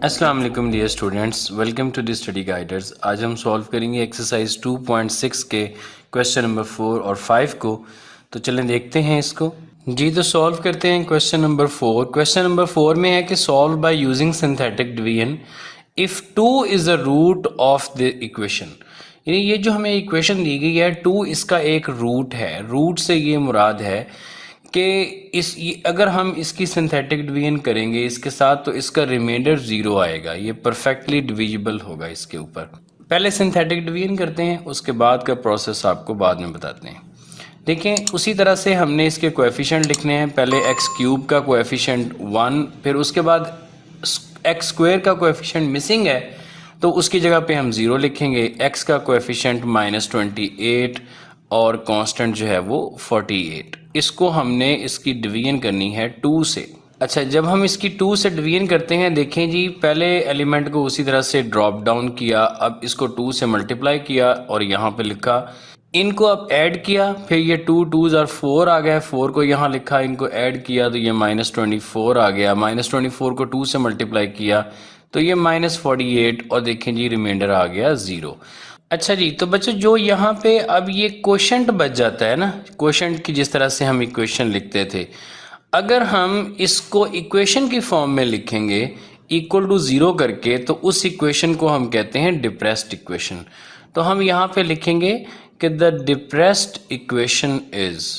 अस्सलाम वालेकुम dear students, welcome to the study guiders. आज हम सॉल्व करेंगे एक्सरसाइज 2.6 के क्वेश्चन नंबर 4 और 5 को। तो चलें देखते हैं इसको। जी तो सॉल्व करते हैं क्वेश्चन नंबर 4। क्वेश्चन नंबर 4 में है कि solve by using synthetic division if 2 is the root of the equation. यानी ये जो हमें इक्वेशन दी गई है 2 इसका एक रूट है। रूट से ये मुराद है कि अगर हम इसकी सिंथेटिक डिवीजन करेंगे इसके साथ तो इसका रिमाइंडर ज़ीरो आएगा। ये परफेक्टली डिविजिबल होगा इसके ऊपर। पहले सिंथेटिक डिवीजन करते हैं, उसके बाद का प्रोसेस आपको बाद में बताते हैं। देखें उसी तरह से हमने इसके कोएफिशिएंट लिखने हैं। पहले एक्स क्यूब का कोएफिशिएंट 1, फिर उसके बाद एक्स स्क्वायर का कोएफिशिएंट मिसिंग है तो उसकी जगह पे हम 0 लिखेंगे। एक्स का कोएफिशिएंट -28 और कांस्टेंट जो है वो 48। इसको हमने इसकी डिवीजन करनी है 2 से। अच्छा, जब हम इसकी 2 से डिवीजन करते हैं, देखें जी पहले एलिमेंट को उसी तरह से ड्रॉप डाउन किया, अब इसको 2 से मल्टीप्लाई किया और यहाँ पे लिखा। इनको अब ऐड किया, फिर ये 2 2s और 4 आ गया, 4 को यहाँ लिखा, इनको ऐड किया तो ये -24 आ गया। -24 को 2 से मल्टीप्लाई किया तो ये -48 और देखें जी रिमाइंडर आ गया 0। अच्छा जी, तो बच्चों जो यहाँ पे अब ये क्वोशंट बच जाता है ना, क्वोशंट की जिस तरह से हम इक्वेशन लिखते थे, अगर हम इसको इक्वेशन की फॉर्म में लिखेंगे इक्वल टू 0 करके, तो उस इक्वेशन को हम कहते हैं डिप्रेस्ड इक्वेशन। तो हम यहाँ पे लिखेंगे कि the depressed equation is,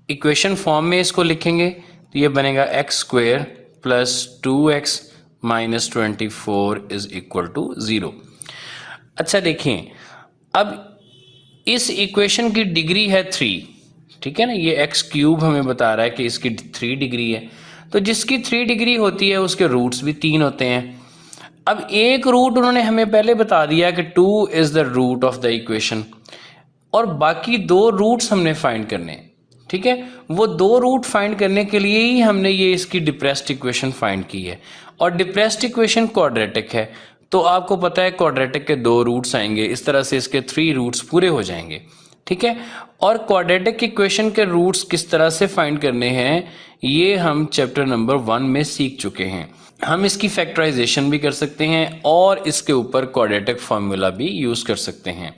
equation form में इसको लिखेंगे तो ये बनेगा x square plus 2x minus 24 is equal to 0। अच्छा देखिए, अब इस इक्वेशन की डिग्री है 3, ठीक है ना। ये एक्स क्यूब हमें बता रहा है कि इसकी 3 डिग्री है, तो जिसकी 3 डिग्री होती है उसके रूट्स भी 3 होते हैं। अब एक रूट उन्होंने हमें पहले बता दिया कि 2 is the root of the equation, और बाकी 2 रूट्स हमने फाइंड करने हैं, ठीक है। वो 2 रूट फाइंड करने के लिए ही हमने ये इसकी डिप्रेस्ड इक्वेशन फाइंड की है, और डिप्रेस्ड इक्वेशन क्वाड्रेटिक है, तो आपको पता है क्वाड्रेटिक के 2 रूट्स आएंगे, इस तरह से इसके 3 रूट्स पूरे हो जाएंगे, ठीक है। और क्वाड्रेटिक इक्वेशन के रूट्स किस तरह से फाइंड करने हैं ये हम चैप्टर नंबर 1 में सीख चुके हैं। हम इसकी फैक्टराइजेशन भी कर सकते हैं और इसके ऊपर क्वाड्रेटिक फार्मूला भी यूज़ कर सकते हैं।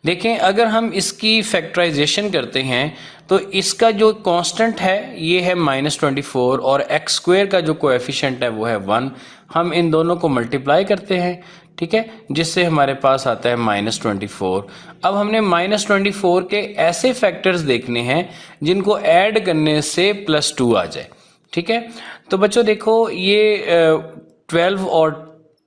देखें, अगर हम इसकी फैक्टराइजेशन करते हैं तो इसका जो कांस्टेंट है ये है -24 और एक्स स्क्वायर का जो कोएफिशिएंट है वो है 1। हम इन दोनों को मल्टीप्लाई करते हैं, ठीक है, जिससे हमारे पास आता है -24। अब हमने -24 के ऐसे फैक्टर्स देखने हैं जिनको ऐड करने से +2 आ जाए, ठीक है। तो बच्चों देखो, ये 12 और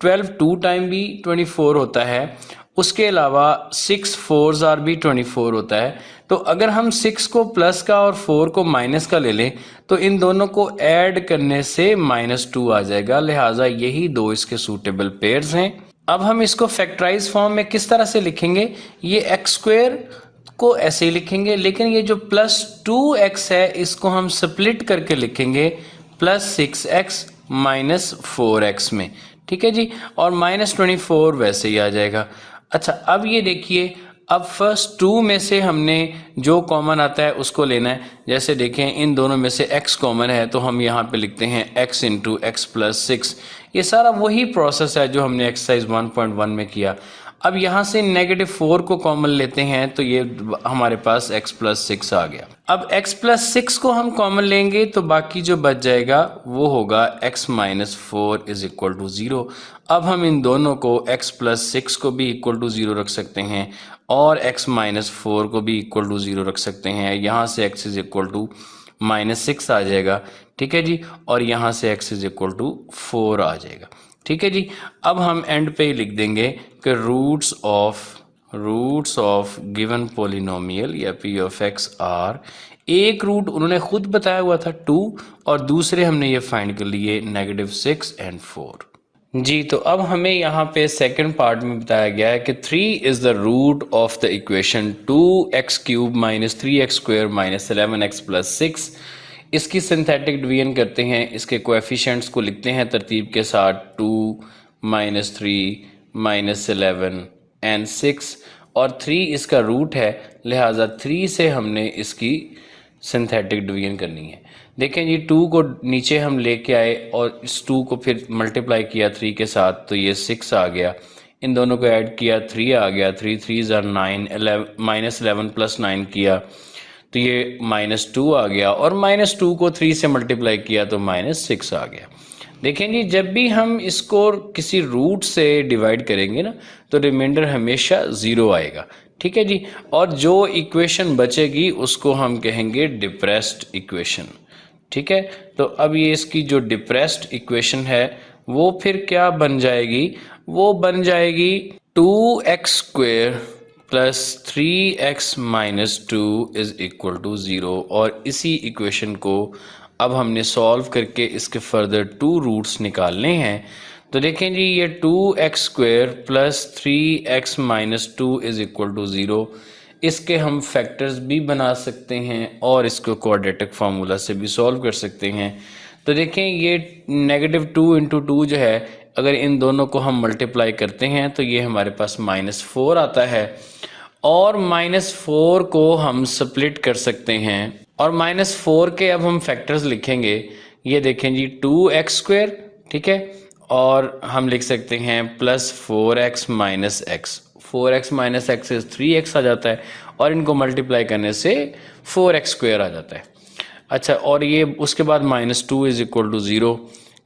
12 2 टाइम भी 24 होता है, उसके अलावा 6 4s आर भी 24 होता है। तो अगर हम 6 को प्लस का और 4 को माइनस का ले लें तो इन दोनों को ऐड करने से -2 आ जाएगा, लिहाजा यही 2 इसके सूटेबल पेयर्स हैं। अब हम इसको फैक्टराइज फॉर्म में किस तरह से लिखेंगे, ये एक्स स्क्वायर को ऐसे ही लिखेंगे, लेकिन ये जो +2x है इसको हम स्प्लिट करके लिखेंगे +6x माइनस 4x में, ठीक है जी, और -24 वैसे ही आ जाएगा। अच्छा, अब ये देखिए, अब फर्स्ट 2 में से हमने जो कॉमन आता है उसको लेना है। जैसे देखें, इन दोनों में से x कॉमन है तो हम यहाँ पे लिखते हैं x इंटू एक्स प्लस 6। ये सारा वही प्रोसेस है जो हमने एक्सरसाइज 1.1 में किया। अब यहाँ से -4 को कॉमन लेते हैं तो ये हमारे पास x प्लस 6 आ गया। अब x प्लस 6 को हम कॉमन लेंगे तो बाकी जो बच जाएगा वो होगा x minus 4 is equal to 0। अब हम इन दोनों को x प्लस 6 को भी इक्वल टू 0 रख सकते हैं और x माइनस 4 को भी इक्वल टू 0 रख सकते हैं। यहाँ से x इज इक्वल टू -6 आ जाएगा, ठीक है जी, और यहाँ से x इज इक्वल टू 4 आ जाएगा, ठीक है जी। अब हम एंड पे ही लिख देंगे कि रूट्स ऑफ गिवन पोलिनोमियल या p ऑफ x आर, एक रूट उन्होंने खुद बताया हुआ था 2 और दूसरे हमने ये फाइंड कर लिए -6 एंड 4। जी, तो अब हमें यहाँ पे सेकंड पार्ट में बताया गया है कि 3 is the root of the equation 2x cube minus 3x square minus 11x plus 6। इसकी सिंथेटिक डिवीजन करते हैं, इसके कोएफिशिएंट्स को लिखते हैं तरतीब के साथ 2 -3 -11 एंड 6, और 3 इसका रूट है, लिहाजा 3 से हमने इसकी सिंथेटिक डिवीजन करनी है। देखें जी 2 को नीचे हम लेके आए और इस 2 को फिर मल्टीप्लाई किया 3 के साथ, तो ये 6 आ गया। इन दोनों को ऐड किया 3 आ गया, 3 3 are 9, -11 प्लस 9 किया तो ये -2 आ गया, और -2 को 3 से मल्टीप्लाई किया तो -6 आ गया। देखें जी जब भी हम इसको किसी रूट से डिवाइड करेंगे ना तो रिमाइंडर हमेशा 0 आएगा, ठीक है जी। और जो इक्वेशन बचेगी उसको हम कहेंगे डिप्रेस्ड इक्वेशन, ठीक है। तो अब ये इसकी जो डिप्रेस्ड इक्वेशन है वो फिर क्या बन जाएगी, वो बन जाएगी 2x² plus 3x minus 2 is equal to 0। और इसी इक्वेशन को अब हमने सॉल्व करके इसके फर्दर 2 रूट्स निकालने हैं। तो देखें जी ये 2x² plus 3x minus 2 is equal to 0, इसके हम फैक्टर्स भी बना सकते हैं और इसको क्वाड्रेटिक फार्मूला से भी सॉल्व कर सकते हैं। तो देखें ये -2 इंटू 2 जो है, अगर इन दोनों को हम मल्टीप्लाई करते हैं तो ये हमारे पास -4 आता है, और -4 को हम स्प्लिट कर सकते हैं, और -4 के अब हम फैक्टर्स लिखेंगे। ये देखें जी 2x², ठीक है, और हम लिख सकते हैं plus 4x minus x, 4x minus x 3x आ जाता है, और इनको मल्टीप्लाई करने से 4x² आ जाता है। अच्छा, और ये उसके बाद -2 इज इक्वल टू 0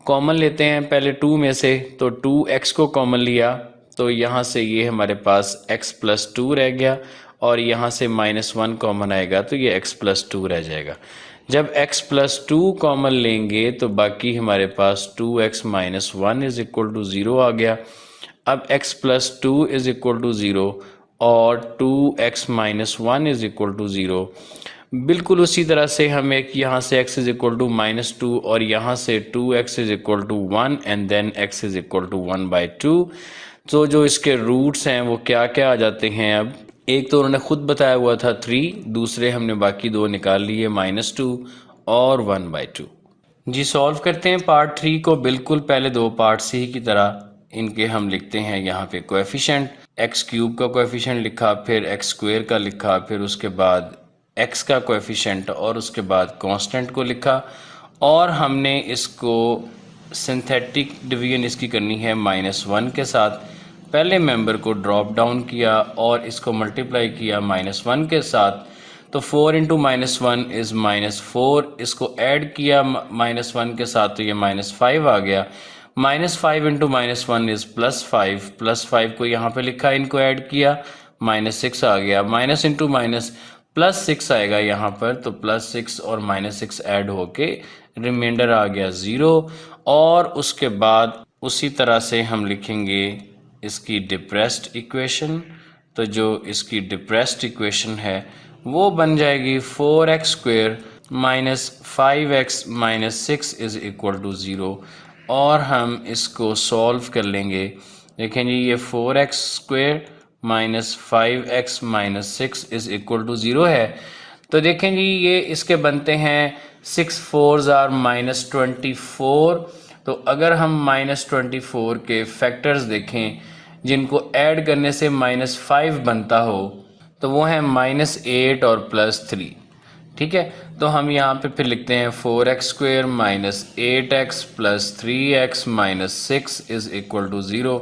कॉमन लेते हैं पहले 2 में से, तो 2x को कॉमन लिया तो यहाँ से ये हमारे पास x प्लस 2 रह गया, और यहाँ से -1 कॉमन आएगा तो ये x प्लस 2 रह जाएगा। जब x प्लस 2 कॉमन लेंगे तो बाकी हमारे पास 2x minus 1 is equal to 0 आ गया। अब x plus 2 is equal to 0 और 2x minus 1 is equal to 0। बिल्कुल उसी तरह से हम एक यहाँ से x इज इक्वल टू -2 और यहाँ से 2x is equal to 1 and then x is equal to 1/2। तो जो इसके रूट्स हैं वो क्या क्या आ जाते हैं, अब एक तो उन्होंने खुद बताया हुआ था 3, दूसरे हमने बाकी 2 निकाल लिए -2 और 1/2। जी सॉल्व करते हैं पार्ट 3 को बिल्कुल पहले 2 पार्ट सी की तरह। इनके हम लिखते हैं यहाँ पे कोएफिशिएंट, x³ का कोएफिशिएंट लिखा, फिर x² का लिखा, फिर उसके बाद x का कोएफिशिएंट और उसके बाद कांस्टेंट को लिखा, और हमने इसको सिंथेटिक डिवीजन इसकी करनी है -1 के साथ। पहले मेंबर को ड्रॉप डाउन किया और इसको मल्टीप्लाई किया -1 के साथ, तो 4 इंटू -1 इज़ -4, इसको ऐड किया -1 के साथ तो ये -5 आ गया। -5 इंटू -1 इज़ +5, +5 को यहाँ पे लिखा, इनको ऐड किया -6 आ गया, माइनस इंटू माइनस +6 आएगा यहाँ पर, तो +6 और -6 ऐड होके रिमाइंडर आ गया 0। और उसके बाद उसी तरह से हम लिखेंगे इसकी डिप्रेस्ड इक्वेशन। तो जो इसकी डिप्रेस्ड इक्वेशन है वो बन जाएगी 4x² minus 5x minus 6 is equal to 0, और हम इसको सॉल्व कर लेंगे। देखें जी ये 4x² minus 5x minus 6 is equal to 0 है। तो देखें जी ये इसके बनते हैं 6 4s are -24। तो अगर हम -24 के फैक्टर्स देखें जिनको ऐड करने से -5 बनता हो तो वो है -8 और +3, ठीक है। तो हम यहाँ पे फिर लिखते हैं 4x² minus 8x plus 3x minus 6 is equal to 0।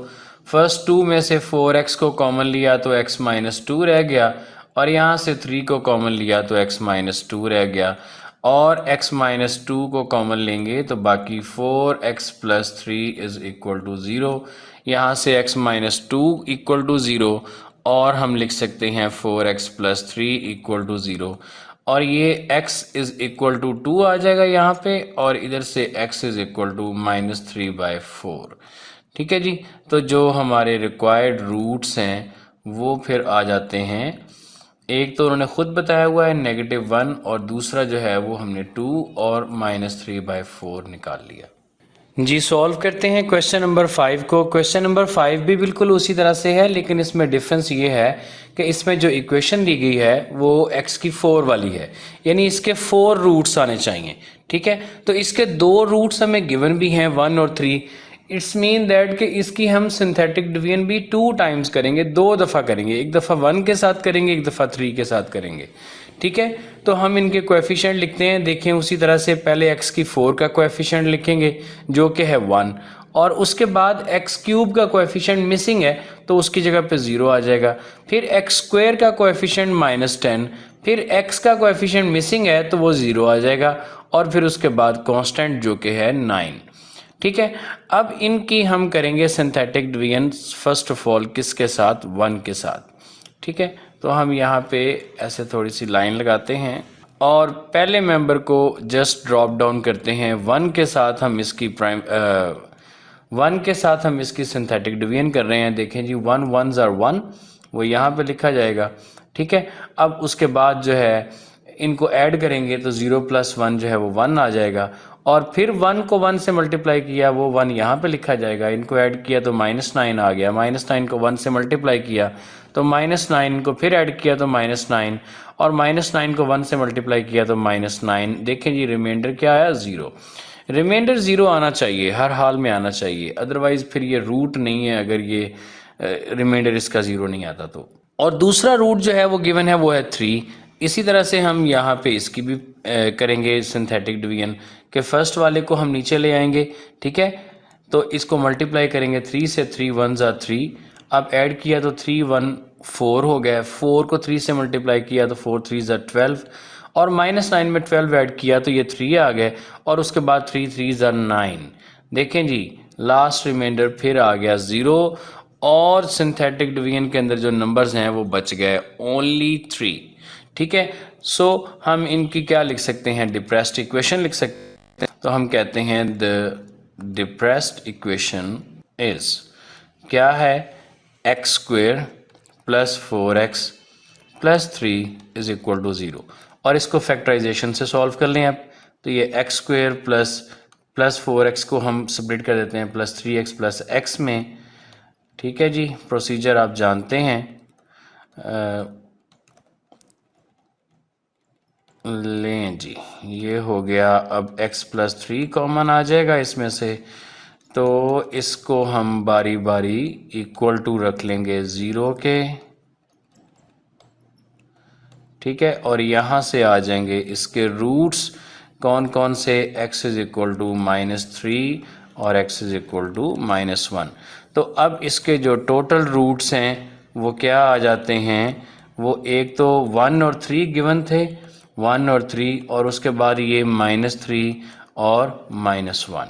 First 2 में से 4x को कॉमन लिया तो x माइनस 2 रह गया, और यहाँ से 3 को कॉमन लिया तो x माइनस 2 रह गया, और x माइनस 2 को कॉमन लेंगे तो बाकी 4x plus 3 is equal to 0। यहाँ से x माइनस 2 इक्वल टू 0, और हम लिख सकते हैं 4x प्लस 3 इक्वल टू 0, और ये x इज इक्वल टू 2 आ जाएगा यहाँ पे, और इधर से x इज इक्वल टू -3/4, ठीक है जी। तो जो हमारे रिक्वायर्ड रूट्स हैं वो फिर आ जाते हैं, एक तो उन्होंने खुद बताया हुआ है -1, और दूसरा जो है वो हमने 2 और -3/4 निकाल लिया। जी सॉल्व करते हैं क्वेश्चन नंबर 5 को। क्वेश्चन नंबर 5 भी बिल्कुल उसी तरह से है, लेकिन इसमें डिफरेंस ये है कि इसमें जो इक्वेशन दी गई है वो x की 4 वाली है, यानी इसके 4 रूट्स आने चाहिए, ठीक है। तो इसके 2 रूट्स हमें गिवन भी हैं 1 और 3। इट्स मीन दैट कि इसकी हम सिंथेटिक डिवीजन भी 2 टाइम्स करेंगे, 2 दफ़ा करेंगे, एक दफ़ा 1 के साथ करेंगे, एक दफ़ा 3 के साथ करेंगे, ठीक है। तो हम इनके कोएफिशिएंट लिखते हैं, देखें उसी तरह से पहले x की 4 का कोएफिशिएंट लिखेंगे जो कि है 1, और उसके बाद x क्यूब का कोएफिशिएंट मिसिंग है तो उसकी जगह पे 0 आ जाएगा। फिर x स्क्वायर का कोएफिशिएंट -10, फिर x का कोएफिशिएंट मिसिंग है तो वो 0 आ जाएगा, और फिर उसके बाद कांस्टेंट जो कि है 9। ठीक है, अब इनकी हम करेंगे synthetic division first of all किसके साथ, 1 के साथ। ठीक है, तो हम यहाँ पे ऐसे थोड़ी सी लाइन लगाते हैं और पहले मेंबर को जस्ट ड्रॉप डाउन करते हैं। 1 के साथ हम इसकी 1 के साथ हम इसकी सिंथेटिक डिवीजन कर रहे हैं। देखें जी 1 1s are 1, वो यहाँ पे लिखा जाएगा। ठीक है, अब उसके बाद जो है इनको ऐड करेंगे तो 0 + 1 जो है वो 1 आ जाएगा, और फिर 1 को 1 से मल्टीप्लाई किया वो 1 यहाँ पे लिखा जाएगा। इनको ऐड किया तो -9 आ गया, -9 को 1 से मल्टीप्लाई किया तो -9, को फिर ऐड किया तो -9, और -9 को 1 से मल्टीप्लाई किया तो -9। देखें जी रिमाइंडर क्या आया, 0। रिमाइंडर 0 आना चाहिए, हर हाल में आना चाहिए, अदरवाइज फिर ये रूट नहीं है अगर ये रिमाइंडर इसका 0 नहीं आता तो। और दूसरा रूट जो है वो गिवन है वो है 3। इसी तरह से हम यहाँ पे इसकी भी करेंगे सिंथेटिक डिवीजन के फर्स्ट वाले को हम नीचे ले आएंगे। ठीक है, तो इसको मल्टीप्लाई करेंगे 3 से, 3 1s are 3, अब ऐड किया तो 3 1 4 हो गया, 4 को 3 से मल्टीप्लाई किया तो 4 3s are 12, और -9 में 12 ऐड किया तो ये 3 आ गए, और उसके बाद 3 3s are 9। देखें जी लास्ट रिमाइंडर फिर आ गया 0, और सिंथेटिक डिवीजन के अंदर जो नंबर्स हैं वो बच गए ओनली 3। ठीक है, सो हम इनकी क्या लिख सकते हैं, डिप्रेस्ड इक्वेशन लिख सकते हैं। तो हम कहते हैं द डिप्रेस्ड इक्वेशन इज क्या है, x² + 4x + 3 = 0, और इसको फैक्टराइजेशन से सॉल्व कर लें आप। तो ये x² + 4x को हम स्प्लिट कर देते हैं +3x + x में। ठीक है जी, प्रोसीजर आप जानते हैं। लें जी, ये हो गया। अब x + 3 कॉमन आ जाएगा इसमें से, तो इसको हम बारी बारी इक्वल टू रख लेंगे 0 के। ठीक है, और यहाँ से आ जाएंगे इसके रूट्स कौन कौन से, x = -3 और x = -1। तो अब इसके जो टोटल रूट्स हैं वो क्या आ जाते हैं, वो एक तो 1 और 3 गिवन थे, 1 और 3, और उसके बाद ये -3 और -1,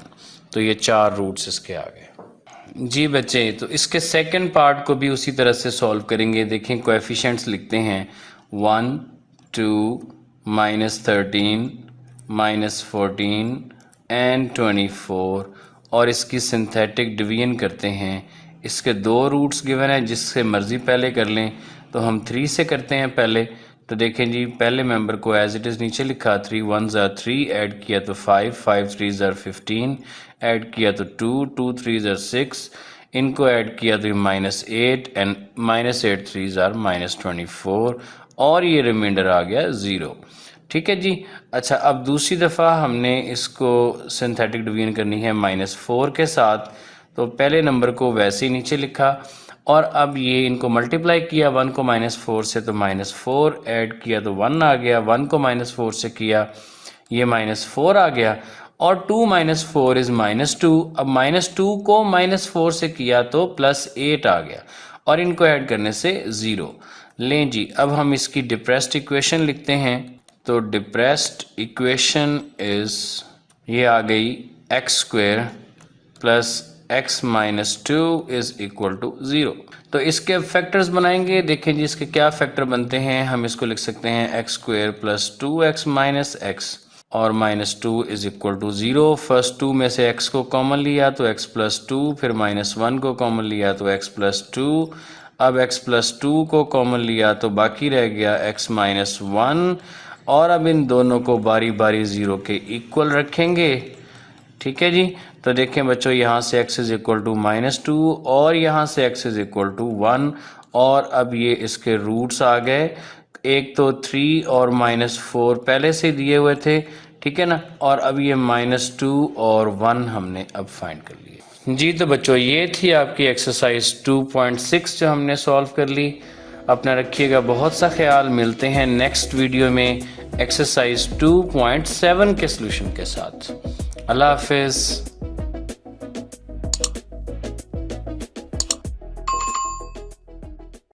तो ये 4 रूट्स इसके आ गए। जी बच्चे, तो इसके सेकंड पार्ट को भी उसी तरह से सॉल्व करेंगे। देखें कोएफिशिएंट्स लिखते हैं 1 2 -13 -14 एंड 24, और इसकी सिंथेटिक डिवीजन करते हैं। इसके 2 रूट्स गिवन है, जिससे मर्ज़ी पहले कर लें, तो हम 3 से करते हैं पहले। तो देखें जी पहले मेंबर को एज इट इज़ नीचे लिखा, 3 1s are 3, ऐड किया तो 5 5 3s are 15, ऐड किया तो 2 2 3s are 6, इनको ऐड किया तो -8 एंड -8 3s are -24, और ये रिमाइंडर आ गया 0। ठीक है जी। अच्छा, अब दूसरी दफ़ा हमने इसको सिंथेटिक डिवीजन करनी है -4 के साथ। तो पहले नंबर को वैसे ही नीचे लिखा, और अब ये इनको मल्टीप्लाई किया 1 को -4 से, तो -4 ऐड किया तो 1 आ गया, 1 को -4 से किया ये -4 आ गया, और 2 - 4 is -2। अब -2 को -4 से किया तो +8 आ गया, और इनको ऐड करने से 0। लें जी, अब हम इसकी डिप्रेस्ड इक्वेशन लिखते हैं। तो डिप्रेस्ड इक्वेशन इज ये आ गई x² + x - 2 = 0। तो इसके फैक्टर्स बनाएंगे। देखें जी इसके क्या फैक्टर बनते हैं। हम इसको लिख सकते हैं x² + 2x - x, और -2 = 0। फर्स्ट 2 में से x को कॉमन लिया तो x + 2, फिर -1 को कॉमन लिया तो x + 2, अब x + 2 को कॉमन लिया तो बाकी रह गया x - 1, और अब इन दोनों को बारी बारी 0 के इक्वल रखेंगे। ठीक है जी। तो देखें बच्चों, यहाँ से x = -2 और यहाँ से x = 1, और अब ये इसके रूट्स आ गए। एक तो 3 और -4 पहले से दिए हुए थे, ठीक है ना, और अब ये -2 और 1 हमने अब फाइंड कर लिए। जी तो बच्चों, ये थी आपकी एक्सरसाइज 2.6 जो हमने सॉल्व कर ली। अपना रखिएगा बहुत सा ख्याल। मिलते हैं नेक्स्ट वीडियो में एक्सरसाइज 2.7 के सॉल्यूशन के साथ। अल्लाह हाफिज़।